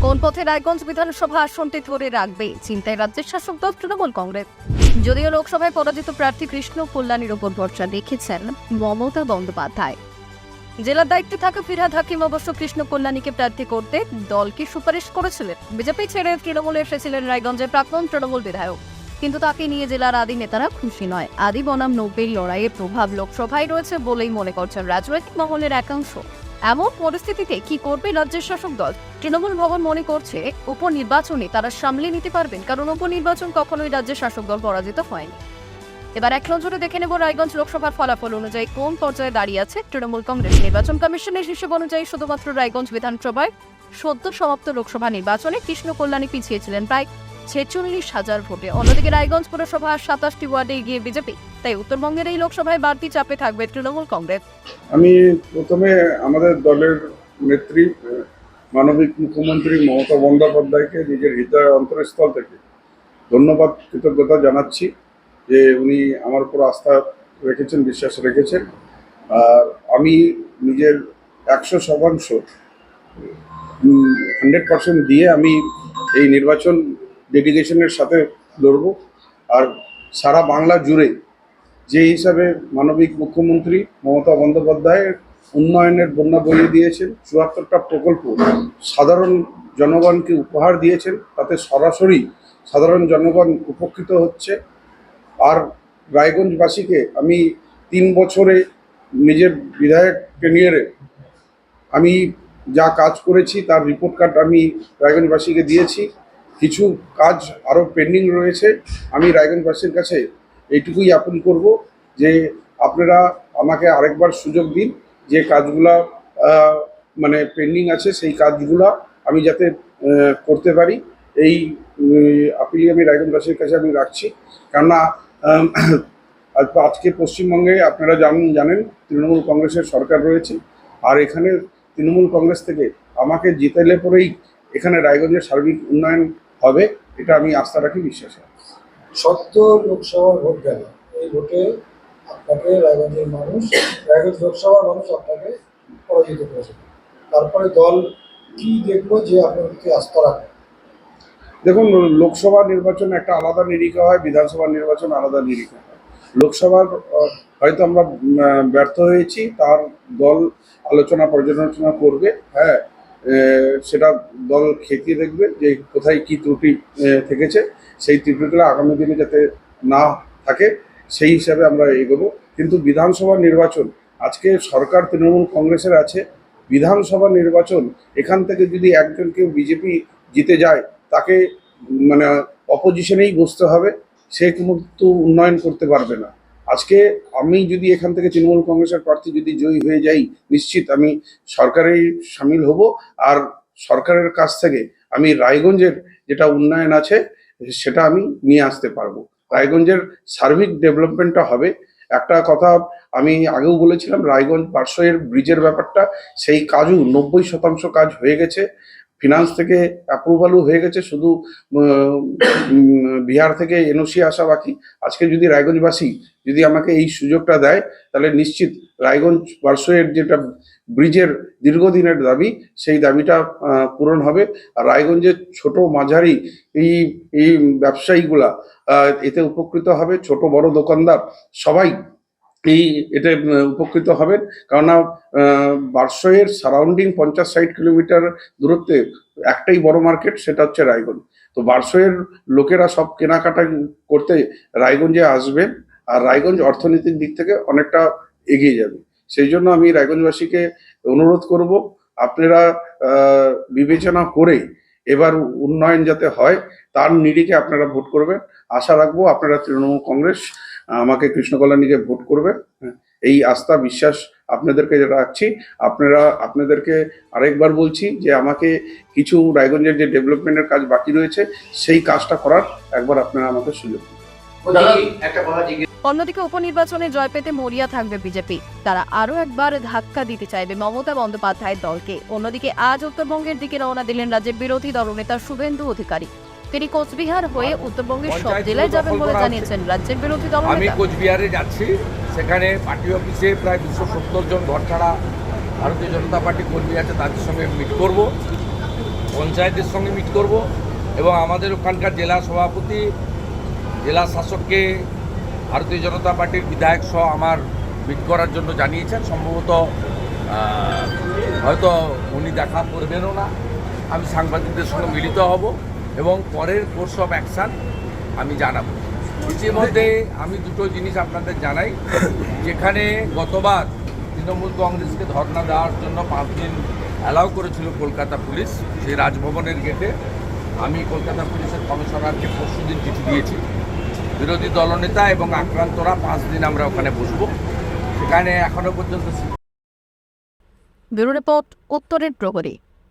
কোন পথে রায়গঞ্জ বিধানসভা আসনটি ধরে রাখবে চিন্তায় রাজ্যের শাসক দল তৃণমূল কংগ্রেস। যদিও লোকসভায় পরাজিত প্রার্থী কৃষ্ণ কল্যাণীর ওপর ভরসা রেখেছেন মমতা বন্দ্যোপাধ্যায়, জেলার দায়িত্বে থাকা ফিরহাদ হাকিম অবশ্য কৃষ্ণ কল্যাণীকে প্রার্থী করতে দলকে সুপারিশ করেছিলেন। বিজেপি ছেড়ে তৃণমূলে এসেছিলেন রায়গঞ্জের প্রাক্তন তৃণমূল বিধায়ক, কিন্তু তাকে নিয়ে জেলার আদি নেতারা খুশি নয়। আদি বনাম নব্বের লড়াইয়ের প্রভাব লোকসভায় রয়েছে বলেই মনে করছেন রাজনৈতিক মহলের একাংশ। এমন পরিস্থিতিতে কি করবে রাজ্যের শাসক দল? তৃণমূল ভবন মনে করছে উপনির্বাচনে তারা সামলে নিতে পারবেন, কারণ উপনির্বাচন কখনোই রাজ্যের শাসক দল পরাজিত হয়নি। এবার এক নজরে দেখে নেব রায়গঞ্জ লোকসভার ফলাফল অনুযায়ী কোন পর্যায়ে দাঁড়িয়ে আছে তৃণমূল কংগ্রেস। নির্বাচন কমিশনের হিসেব অনুযায়ী শুধুমাত্র রায়গঞ্জ বিধানসভায় সদ্য সমাপ্ত লোকসভা নির্বাচনে কৃষ্ণ কল্যাণী পিছিয়ে ছিলেন প্রায় 46,000 ভোটে। অন্যদিকে রায়গঞ্জ পুরসভার 27টি ওয়ার্ডে এগিয়ে বিজেপি, তাই উত্তরবঙ্গের এই লোকসভায় বাড়তি চাপে থাকবে তৃণমূল কংগ্রেস। আমি প্রথমে আমাদের দলের নেত্রী মাননীয় মুখ্যমন্ত্রী মমতা বন্দ্যোপাধ্যায়কে নিজের হৃদয় অন্তরস্থল থেকে ধন্যবাদ কৃতজ্ঞতা জানাচ্ছি যে উনি আমার উপর আস্থা রেখেছেন, বিশ্বাস রেখেছেন। আর আমি নিজের 100% দিয়ে আমি এই নির্বাচন ডেডিকেশনের সাথে লড়ব। আর সারা বাংলা জুড়ে যে হিসাবে মাননীয় মুখ্যমন্ত্রী মমতা বন্দ্যোপাধ্যায়ের উন্নয়নের বন্যা বইয়ে দিয়েছেন, 74টা প্রকল্প সাধারণ জনগণকে উপহার দিয়েছেন, তাতে সরাসরি সাধারণ জনগণ উপকৃত হচ্ছে। আর রায়গঞ্জবাসীকে আমি 3 বছরে নিজের বিধায়ক টেনিয়ারে আমি যা কাজ করেছি তার রিপোর্ট কার্ড আমি রায়গঞ্জবাসীকে দিয়েছি। কিছু কাজ আরও পেন্ডিং রয়েছে। আমি রায়গঞ্জবাসীর কাছে এইটুকুই আপিল করব যে আপনারা আমাকে আরেকবার সুযোগ দিন, যে কাজগুলা মানে পেন্ডিং আছে সেই কাজগুলা আমি যাতে করতে পারি। এই আপিলই আমি রায়গঞ্জবাসীর কাছে আমি রাখছি। কেননা আজকে পশ্চিমবঙ্গে আপনারা জানেন তৃণমূল কংগ্রেসের সরকার রয়েছে। আর এখানে তৃণমূল কংগ্রেস থেকে আমাকে জিতাইলে পরেই এখানে রায়গঞ্জের সার্বিক উন্নয়ন হবে, এটা আমি আস্থা রাখি, বিশ্বাস রাখি। সত্য লোকসভার ভোট গেল, এই ভোটে আপনাকে রায়গঞ্জ লোকসভার মানুষ আপনাকে পরাজিত করেছে। তারপরে দল কি দেখলো যে আপনার প্রতি আস্থা রাখে? দেখুন, লোকসভা নির্বাচন একটা আলাদা নিরিখা হয়, বিধানসভা নির্বাচন আলাদা নিরিখা হয়। লোকসভার হয়তো আমরা ব্যর্থ হয়েছি, তার দল আলোচনা পর্যালোচনা করবে। হ্যাঁ, সেটা দল খতিয়ে দেখবে যে কোথায় কি ত্রুটি থেকেছে, সেই ত্রুটিগুলো আগামী দিনে যাতে না থাকে সেই হিসাবে আমরা এগোবো। কিন্তু বিধানসভা নির্বাচন আজকে সরকার তৃণমূল কংগ্রেসের আছে। বিধানসভা নির্বাচন এখান থেকে যদি একজন কেউ বিজেপি জিতে যায় তাকে মানে অপোজিশনেই বসতে হবে, সে কিন্তু উন্নয়ন করতে পারবে না। আজকে আমি যদি এখান থেকে তৃণমূল কংগ্রেসের প্রার্থী যদি জয়ী হয়ে যাই, নিশ্চিত আমি সরকারেই সামিল হব। আর সরকারের কাছ থেকে আমি রায়গঞ্জের যেটা উন্নয়ন আছে সেটা আমি নিয়ে আসতে পারবো। রায়গঞ্জের সার্বিক ডেভেলপমেন্টটা হবে। একটা কথা আমি আগেও বলেছিলাম, রায়গঞ্জ বারশোয়ের ব্রিজের ব্যাপারটা, সেই কাজও 90% কাজ হয়ে গেছে, ফিনান্স থেকে অ্যাপ্রুভালও হয়ে গেছে, শুধু বিহার থেকে এনওসি আসা বাকি। আজকে যদি রায়গঞ্জবাসী যদি আমাকে এই সুযোগটা দেয় তাহলে নিশ্চিত রায়গঞ্জ বারশোয়ের যেটা ব্রিজের দীর্ঘদিনের দাবি, সেই দাবিটা পূরণ হবে। আর রায়গঞ্জের ছোট মাঝারি এই ব্যবসায়ীগুলা এতে উপকৃত হবে, ছোট বড় দোকানদার সবাই এতে উপকৃত হবেন। কেননা বারশোয়ের সারাউন্ডিং 50-60 কিলোমিটার দূরত্বে একটাই বড় মার্কেট, সেটা হচ্ছে রায়গঞ্জ। তো বারশোয়ের লোকেরা সব কেনাকাটা করতে রায়গঞ্জে আসবেন, আর রায়গঞ্জ অর্থনৈতিক দিক থেকে অনেকটা এগিয়ে যাবে। সেই জন্য আমি রায়গঞ্জবাসীকে অনুরোধ করব, আপনারা বিবেচনা করে এবার উন্নয়ন যাতে হয় তার নিরিখে আপনারা ভোট করবেন। আশা রাখবো আপনারা তৃণমূল কংগ্রেস আমাকে কৃষ্ণ কল্যাণীকে ভোট করবে, এই আস্থা বিশ্বাস আপনাদেরকে রাখছি। আপনাদেরকে আরেকবার বলছি যে আমাকে কিছু রায়গঞ্জের যে ডেভেলপমেন্টের কাজ বাকি রয়েছে সেই কাজটা করার একবার আপনারা আমাকে সুযোগ দিন। অন্যদিকে উপনির্বাচনে জয় পেতে মরিয়া থাকবে বিজেপি, তারা আরো একবার ধাক্কা দিতে চাইবে মমতা বন্দ্যোপাধ্যায়ের দলকে। অন্যদিকে আজ উত্তরবঙ্গের দিকে রওনা দিলেন রাজ্যের বিরোধী দলনেতা শুভেন্দু অধিকারী। তিনি কোচবিহার হয়ে উত্তরবঙ্গের সব জেলায় যাবেন বলে জানিয়েছেন রাজ্যের বিরোধী দলনেতা। আমি কোচবিহারে যাচ্ছি, সেখানে পার্টি অফিসে প্রায় 270 জন ঘর ছাড়া ভারতীয় জনতা পার্টি কর্মী আছে, তাদের সঙ্গে মিট করব। পঞ্চায়েতের সঙ্গে মিট করব এবং আমাদের ওখানকার জেলা সভাপতি জেলা শাসককে ভারতীয় জনতা পার্টির বিধায়ক সহ আমার মিট করার জন্য জানিয়েছেন। সম্ভবত হয়তো উনি দেখা করবেনও না। আমি সাংবাদিকদের সঙ্গে মিলিত হব এবং পরের কোর্স অফ অ্যাকশান আমি জানাবো। ইতিমধ্যে আমি দুটো জিনিস আপনাদের জানাই। যেখানে গতবার তৃণমূল কংগ্রেসকে ধর্ণা দেওয়ার জন্য 5 দিন অ্যালাউ করেছিল কলকাতা পুলিশ, সেই রাজভবনের গেটে আমি কলকাতা পুলিশের কমিশনারকে পরশুদিন চিঠি দিয়েছি। বিরোধী দলনেতা এবং আক্রান্তরা 5 দিন আমরা ওখানে বসবো। সেখানে এখনো পর্যন্ত ব্যুরো রিপোর্ট, উত্তরের প্রহরী।